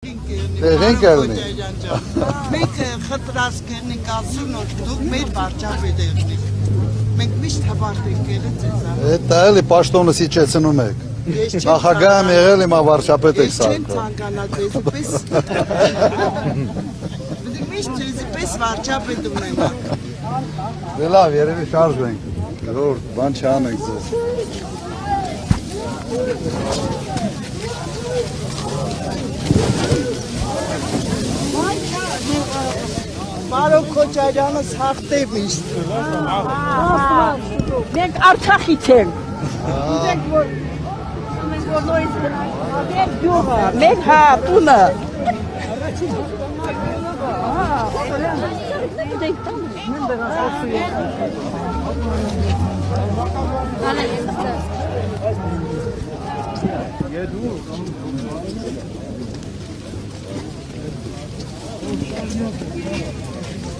Տեղին կերնի։ Մենք խտրասկերն ենք ասում, որ դուք մեր վարչապետ եղնիք։ Մենք միշտ հավարտ ենք եղել ձեզ։ Դա էլի պաշտոնը սիչեցնում եք։ Նախագահ եմ եղել, հիմա վարչապետ եք Ես չեմ սարքել։ ցանկանա ձեզպես։ Միշտ ձեզպես վարչապետ ունենանք։ Դե լավ, երևի շարժվենք։ Գրորդ, բան չանենք ձեզ։ Մարո Քոչարյանը սախտ է միշտ։ Մենք Արցախից ենք։ Մենք որ նորից մեր գյուղը, մեր տունը։